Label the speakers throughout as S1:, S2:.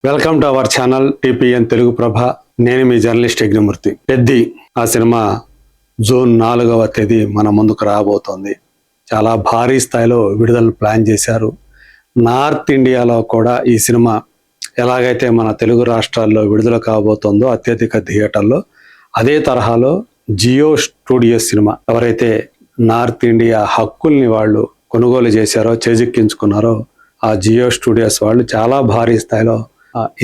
S1: Welcome to our channel TPN Telugu Prabha. నేను మీ journalist Yagnamurthy. Peddi ఆ సినిమా జూన్ 4వ తేదీ మన ముందుకు రాబోతోంది. చాలా భారీ స్థాయిలో విడుదల ప్లాన్ చేశారు. నార్త్ ఇండియాలో కూడా ఈ సినిమా ఎలాగైతే మన తెలుగు రాష్ట్రాల్లో విడుదల కాబోతోందో అత్యధిక థియేటర్లో, అదే తరహాలో జియో స్టూడియోస్ సినిమా ఎవరైతే నార్త్ ఇండియా హక్కుల్ని వాళ్ళు కొనుగోలు చేశారో, చేజిక్కించుకున్నారో, ఆ జియో స్టూడియోస్ వాళ్ళు చాలా భారీ స్థాయిలో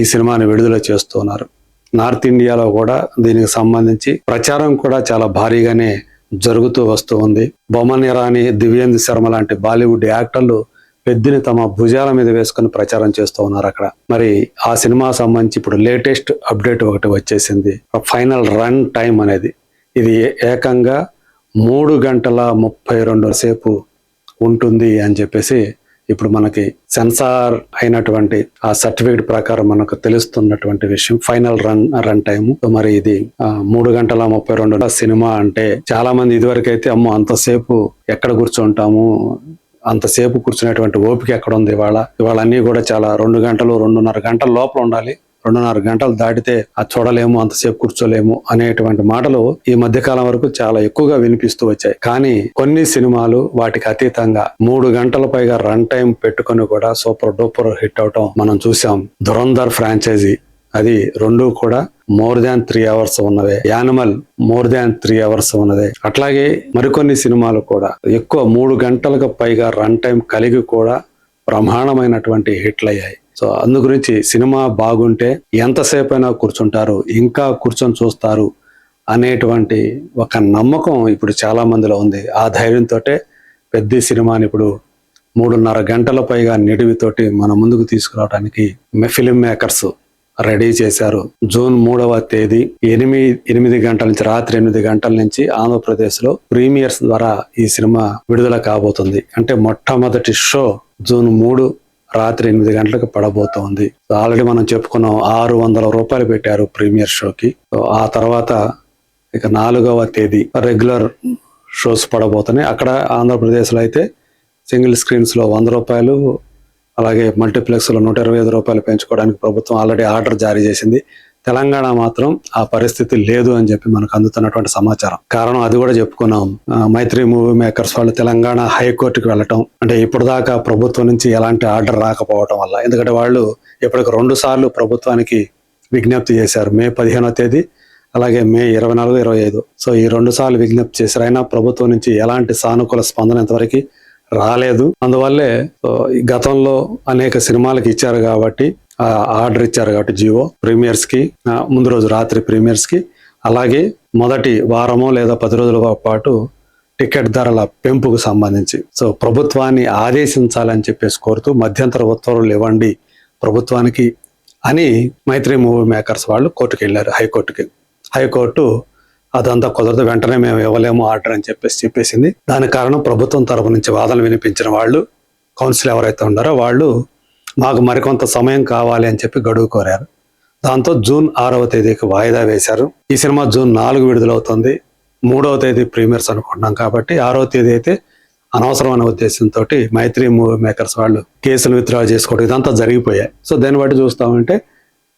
S1: ఈ సినిమాని విడుదల చేస్తున్నారు. నార్త్ ఇండియాలో కూడా దీనికి సంబంధించి ప్రచారం కూడా చాలా భారీగానే జరుగుతూ వస్తూ ఉంది. బొమ్మన్ ఇరానీ, దివ్యేంద్ర శర్మ లాంటి బాలీవుడ్ యాక్టర్లు పెద్దిని తమ భుజాల మీద వేసుకుని ప్రచారం చేస్తూ ఉన్నారు అక్కడ. మరి ఆ సినిమా సంబంధించి ఇప్పుడు లేటెస్ట్ అప్డేట్ ఒకటి వచ్చేసింది. ఫైనల్ రన్ టైం అనేది ఇది ఏకంగా 3 గంటల 32 సేపు ఉంటుంది అని చెప్పేసి ఇప్పుడు మనకి సెన్సార్ అయినటువంటి ఆ సర్టిఫికేట్ ప్రకారం మనకు తెలుస్తున్నటువంటి విషయం. ఫైనల్ రన్ టైము మరి ఇది 3 గంటల 32 సినిమా అంటే చాలా మంది ఇదివరకైతే అమ్మో అంతసేపు ఎక్కడ కూర్చుంటాము, అంతసేపు కూర్చునేటువంటి ఓపిక ఎక్కడ ఉంది, ఇవాళ అన్ని కూడా చాలా 2 గంటలు 2.5 గంటల లోపల ఉండాలి, 2.5 గంటలు దాటితే అది చూడలేము, అంతసేపు కూర్చోలేము అనేటువంటి మాటలు ఈ మధ్యకాలం వరకు చాలా ఎక్కువగా వినిపిస్తూ వచ్చాయి. కానీ కొన్ని సినిమాలు వాటికి అతీతంగా 3 గంటల పైగా రన్ టైం పెట్టుకొని కూడా సూపర్ డూపర్ హిట్ అవటం మనం చూసాం. ధురంధర్ ఫ్రాంచైజీ అది 2 కూడా more than 3 hours ఉన్నవే. యానిమల్ more than 3 hours ఉన్నదే. అట్లాగే మరికొన్ని సినిమాలు కూడా ఎక్కువ 3 గంటలకు పైగా రన్ టైం కలిగి కూడా బ్రహ్మాండమైనటువంటి హిట్లు అయ్యాయి. సో అందు గురించి సినిమా బాగుంటే ఎంతసేపు అయినా కూర్చుంటారు, ఇంకా కూర్చొని చూస్తారు అనేటువంటి ఒక నమ్మకం ఇప్పుడు చాలా మందిలో ఉంది. ఆ ధైర్యంతో పెద్ద సినిమాని ఇప్పుడు 3.5 గంటల పైగా నిడివితోటి మన ముందుకు తీసుకురావడానికి ఫిలిం మేకర్స్ రెడీ చేశారు. జూన్ 3వ తేదీ 8 గంటల నుంచి, రాత్రి 8 గంటల నుంచి ఆంధ్రప్రదేశ్ లో ప్రీమియర్స్ ద్వారా ఈ సినిమా విడుదల కాబోతుంది. అంటే మొట్టమొదటి షో జూన్ 3 రాత్రి 8 గంటలకు పడబోతోంది. ఆల్రెడీ మనం చెప్పుకున్నాం 600 రూపాయలు పెట్టారు ప్రీమియర్ షోకి. ఆ తర్వాత ఇక 4వ తేదీ రెగ్యులర్ షోస్ పడబోతున్నాయి. అక్కడ ఆంధ్రప్రదేశ్ లో అయితే సింగిల్ స్క్రీన్స్ లో 100 రూపాయలు, అలాగే మల్టీప్లెక్స్ లో 125 రూపాయలు పెంచుకోవడానికి ప్రభుత్వం ఆల్రెడీ ఆర్డర్ జారీ చేసింది. తెలంగాణ మాత్రం ఆ పరిస్థితి లేదు అని చెప్పి మనకు అందుతున్నటువంటి సమాచారం. కారణం అది కూడా చెప్పుకున్నాం. మైత్రి మూవీ మేకర్స్ వాళ్ళు తెలంగాణ హైకోర్టుకి వెళ్ళటం, అంటే ఇప్పుడు దాకా ప్రభుత్వం నుంచి ఎలాంటి ఆర్డర్ రాకపోవటం వల్ల. ఎందుకంటే వాళ్ళు ఇప్పటికి 2 సార్లు ప్రభుత్వానికి విజ్ఞప్తి చేశారు. మే 15వ తేదీ, అలాగే మే 24, 25. సో ఈ 2 సార్లు విజ్ఞప్తి చేశారు. అయినా ప్రభుత్వం నుంచి ఎలాంటి సానుకూల స్పందన ఇంతవరకు రాలేదు. అందువల్లే గతంలో అనేక సినిమాలకు ఇచ్చారు కాబట్టి, ఆర్డర్ ఇచ్చారు కాబట్టి జియో ప్రీమియర్స్ కి, ముందు రోజు రాత్రి ప్రీమియర్స్ కి, అలాగే మొదటి వారమో లేదా 10 రోజుల పాటు టికెట్ ధరల పెంపుకు సంబంధించి సో ప్రభుత్వాన్ని ఆదేశించాలని చెప్పేసి కోరుతూ మధ్యంతర ఉత్తర్వులు ఇవ్వండి ప్రభుత్వానికి అని మైత్రి మూవీ మేకర్స్ వాళ్ళు కోర్టుకు వెళ్ళారు, హైకోర్టు అదంతా కుదరదు, వెంటనే మేము ఇవ్వలేము ఆర్డర్ అని చెప్పేసింది. దానికి కారణం ప్రభుత్వం తరపు నుంచి వాదనలు వినిపించిన వాళ్ళు, కౌన్సిల్ ఎవరైతే ఉన్నారో వాళ్ళు మాకు మరికొంత సమయం కావాలి అని చెప్పి గడువు కోరారు. దాంతో జూన్ 6వ తేదీకి వాయిదా వేశారు. ఈ సినిమా జూన్ 4 విడుదలవుతుంది. 3వ తేదీ ప్రీమియర్స్ అనుకుంటున్నాం కాబట్టి 6వ తేదీ అయితే అనవసరమైన ఉద్దేశంతో మైత్రి మూవీ మేకర్స్ వాళ్ళు కేసులు విత్డ్రా చేసుకోవడం ఇదంతా జరిగిపోయాయి. సో దాన్ని బట్టి చూస్తామంటే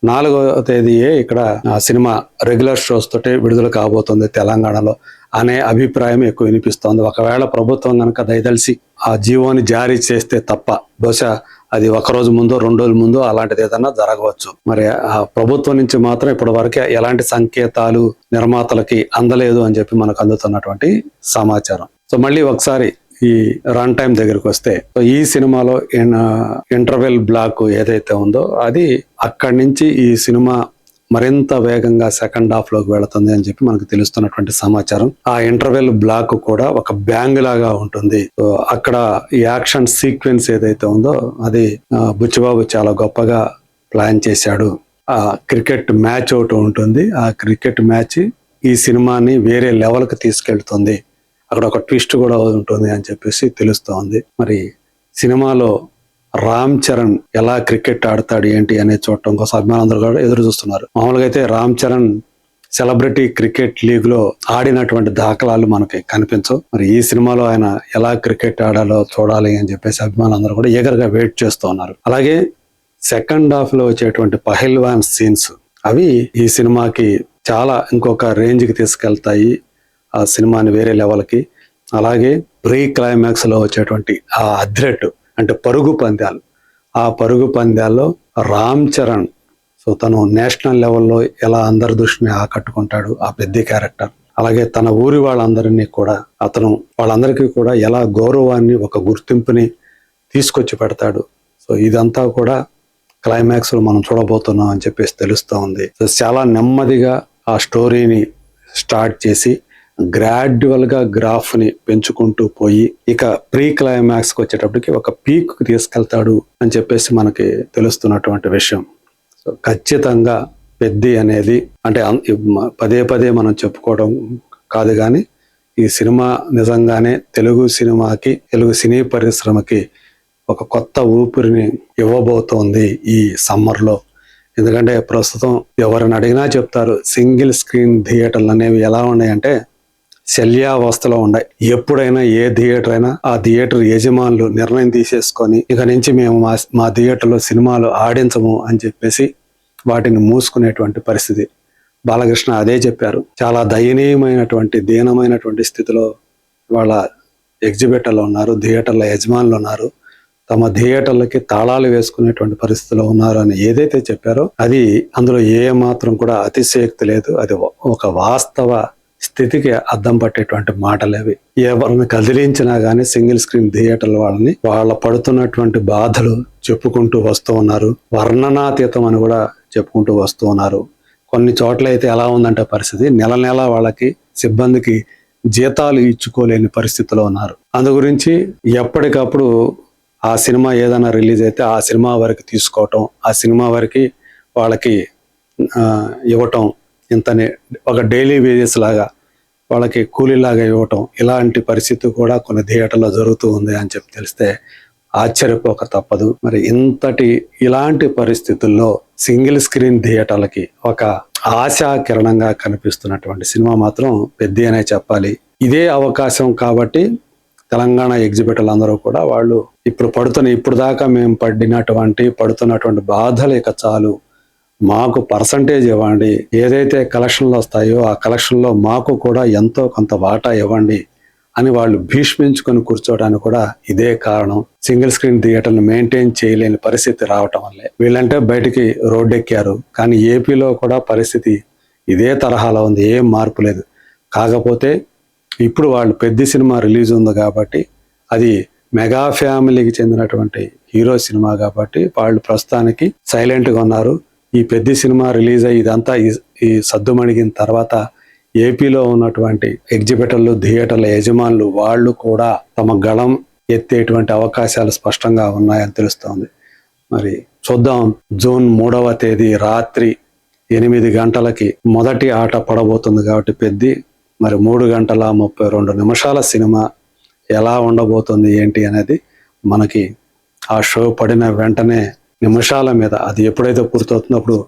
S1: 4వ తేదీయే ఇక్కడ సినిమా రెగ్యులర్ షోస్ తోటి విడుదల కాబోతుంది తెలంగాణలో అనే అభిప్రాయం ఎక్కువ వినిపిస్తోంది. ఒకవేళ ప్రభుత్వం కనుక దయదలిసి ఆ జీవోని జారీ చేస్తే తప్ప బహుశా అది 1 రోజు ముందో 2 రోజుల ముందో అలాంటిది ఏదన్నా జరగవచ్చు. మరి ఆ ప్రభుత్వం నుంచి మాత్రం ఇప్పటి వరకే ఎలాంటి సంకేతాలు నిర్మాతలకి అందలేదు అని చెప్పి మనకు అందుతున్నటువంటి సమాచారం. సో మళ్ళీ ఒకసారి ఈ రన్ టైం దగ్గరికి వస్తే, ఈ సినిమాలో ఇంటర్వెల్ బ్లాక్ ఏదైతే ఉందో అది అక్కడి నుంచి ఈ సినిమా మరింత వేగంగా సెకండ్ హాఫ్ లోకి వెళుతుంది అని చెప్పి మనకు తెలుస్తున్నటువంటి సమాచారం. ఆ ఇంటర్వెల్ బ్లాక్ కూడా ఒక బ్యాంగ్ లాగా ఉంటుంది. సో అక్కడ ఈ యాక్షన్ సీక్వెన్స్ ఏదైతే ఉందో అది బుచ్చిబాబు చాలా గొప్పగా ప్లాన్ చేశాడు. ఆ క్రికెట్ మ్యాచ్ ఒకటి ఉంటుంది. ఆ క్రికెట్ మ్యాచ్ ఈ సినిమాని వేరే లెవెల్ కి తీసుకెళ్తుంది. అక్కడ ఒక ట్విస్ట్ కూడా ఉంటుంది అని చెప్పేసి తెలుస్తోంది. మరి సినిమాలో రామ్ చరణ్ ఎలా క్రికెట్ ఆడతాడు ఏంటి అనేది చూడటం కోసం అభిమానులందరూ కూడా ఎదురు చూస్తున్నారు. మామూలుగా అయితే Ram Charan celebrity cricket league లో ఆడినటువంటి దాఖలాలు మనకి కనిపించవు. మరి ఈ సినిమాలో ఆయన ఎలా క్రికెట్ ఆడాలో చూడాలి అని చెప్పేసి అభిమానులందరూ కూడా ఈగర్గా వెయిట్ చేస్తూ ఉన్నారు. అలాగే సెకండ్ హాఫ్ లో వచ్చేటువంటి పహల్వాన్ సీన్స్ అవి ఈ సినిమాకి చాలా ఇంకొక రేంజ్ కి తీసుకెళ్తాయి, ఆ సినిమాని వేరే లెవెల్కి. అలాగే ప్రీ క్లైమాక్స్ లో వచ్చేటువంటి ఆ అథ్లెట్ అంటే పరుగు పందాలు, ఆ పరుగు పందాల్లో రామ్ చరణ్ సో తను నేషనల్ లెవెల్లో ఎలా అందరి దృష్టిని ఆకట్టుకుంటాడు ఆ పెద్ద క్యారెక్టర్. అలాగే తన ఊరి వాళ్ళందరినీ కూడా అతను వాళ్ళందరికీ కూడా ఎలా గౌరవాన్ని ఒక గుర్తింపుని తీసుకొచ్చి పెడతాడు. సో ఇదంతా కూడా క్లైమాక్స్ లో మనం చూడబోతున్నాం అని చెప్పేసి తెలుస్తూ ఉంది. సో చాలా నెమ్మదిగా ఆ స్టోరీని స్టార్ట్ చేసి గ్రాడ్యువల్ గా గ్రాఫ్ ని పెంచుకుంటూ పోయి ఇక ప్రీ క్లైమాక్స్ కి వచ్చేటప్పటికి ఒక పీక్ కి తీసుకెళ్తాడు అని చెప్పేసి మనకి తెలుస్తున్నటువంటి విషయం. సో ఖచ్చితంగా పెద్ది అనేది అంటే పదే పదే మనం చెప్పుకోవడం కాదు, కానీ ఈ సినిమా నిజంగానే తెలుగు సినిమాకి, తెలుగు సినీ పరిశ్రమకి ఒక కొత్త ఊపిరిని ఇవ్వబోతోంది ఈ సమ్మర్లో. ఎందుకంటే ప్రస్తుతం ఎవరిని అడిగినా చెప్తారు సింగిల్ స్క్రీన్ థియేటర్లు అనేవి ఎలా ఉన్నాయంటే శల్యావస్థలో ఉన్నాయి. ఎప్పుడైనా ఏ థియేటర్ అయినా ఆ థియేటర్ యజమానులు నిర్ణయం తీసేసుకొని ఇక నుంచి మేము మా థియేటర్లో సినిమాలు ఆడించము అని చెప్పేసి వాటిని మూసుకునేటువంటి పరిస్థితి. బాలకృష్ణ అదే చెప్పారు. చాలా దయనీయమైనటువంటి దీనమైనటువంటి స్థితిలో వాళ్ళ ఎగ్జిబిటర్లు ఉన్నారు, థియేటర్ల యజమానులు ఉన్నారు, తమ థియేటర్లకి తాళాలు వేసుకునేటువంటి పరిస్థితిలో ఉన్నారు అని ఏదైతే చెప్పారో అది అందులో ఏ మాత్రం కూడా అతిశయోక్తి లేదు. అది ఒక వాస్తవ స్థితికి అద్దం పట్టేటువంటి మాటలేవి. ఎవరిని కదిలించినా గానీ సింగిల్ స్క్రీన్ థియేటర్ల వాళ్ళని వాళ్ళ పడుతున్నటువంటి బాధలు చెప్పుకుంటూ వస్తూ ఉన్నారు, వర్ణనాతీతం అని కూడా చెప్పుకుంటూ వస్తూ ఉన్నారు. కొన్ని చోట్ల అయితే ఎలా ఉందంటే పరిస్థితి నెల నెల వాళ్ళకి సిబ్బందికి జీతాలు ఇచ్చుకోలేని పరిస్థితిలో ఉన్నారు. అందు గురించి ఎప్పటికప్పుడు ఆ సినిమా ఏదైనా రిలీజ్ అయితే ఆ సినిమా వరకు తీసుకోవటం, ఆ సినిమా వరకు వాళ్ళకి ఇవ్వటం, ఇంతనే ఒక డైలీ వేజెస్ లాగా వాళ్ళకి కూలీలాగా ఇవ్వటం, ఇలాంటి పరిస్థితి కూడా కొన్ని థియేటర్లో జరుగుతూ ఉంది అని చెప్పి తెలిస్తే ఆశ్చర్యపోక తప్పదు. మరి ఇలాంటి పరిస్థితుల్లో సింగిల్ స్క్రీన్ థియేటర్లకి ఒక ఆశాకిరణంగా కనిపిస్తున్నటువంటి సినిమా మాత్రం పెద్ది అనే చెప్పాలి. ఇదే అవకాశం కాబట్టి తెలంగాణ ఎగ్జిబిటర్లు అందరూ కూడా వాళ్ళు ఇప్పుడు దాకా మేము పడుతున్నటువంటి బాధలు ఇక చాలు, మాకు పర్సంటేజ్ ఇవ్వండి, ఏదైతే కలెక్షన్లు వస్తాయో ఆ కలెక్షన్లో మాకు కూడా ఎంతో కొంత వాటా ఇవ్వండి అని వాళ్ళు భీష్మించుకొని కూర్చోవడానికి కూడా ఇదే కారణం. సింగిల్ స్క్రీన్ థియేటర్ని మెయింటైన్ చేయలేని పరిస్థితి రావటం వల్లే వీళ్ళంటే బయటికి రోడ్డెక్కారు. కానీ ఏపీలో కూడా పరిస్థితి ఇదే తరహాలో ఉంది, ఏం మార్పు లేదు. కాకపోతే ఇప్పుడు వాళ్ళు పెద్ద సినిమా రిలీజ్ ఉంది కాబట్టి అది మెగా ఫ్యామిలీకి చెందినటువంటి హీరో సినిమా కాబట్టి వాళ్ళు ప్రస్తుతానికి సైలెంట్గా ఉన్నారు. ఈ పెద్ద సినిమా రిలీజ్ అయ్యి ఇదంతా ఈ సద్దుమణిగిన తర్వాత ఏపీలో ఉన్నటువంటి ఎగ్జిబిటర్లు, థియేటర్ల యజమానులు వాళ్ళు కూడా తమ గళం ఎత్తేటువంటి అవకాశాలు స్పష్టంగా ఉన్నాయని తెలుస్తోంది. మరి చూద్దాం. జూన్ 3వ తేదీ రాత్రి 8 గంటలకి మొదటి ఆట పడబోతుంది కాబట్టి పెద్ది. మరి 3 గంటల 32 నిమిషాల సినిమా ఎలా ఉండబోతుంది ఏంటి అనేది మనకి ఆ షో పడిన వెంటనే నిమిషాల మీద అది ఎప్పుడైతే పూర్తవుతుందో అప్పుడు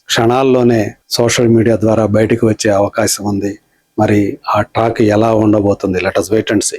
S1: క్షణాల్లోనే సోషల్ మీడియా ద్వారా బయటకు వచ్చే అవకాశం ఉంది. మరి ఆ టాక్ ఎలా ఉండబోతుంది, let us wait and see.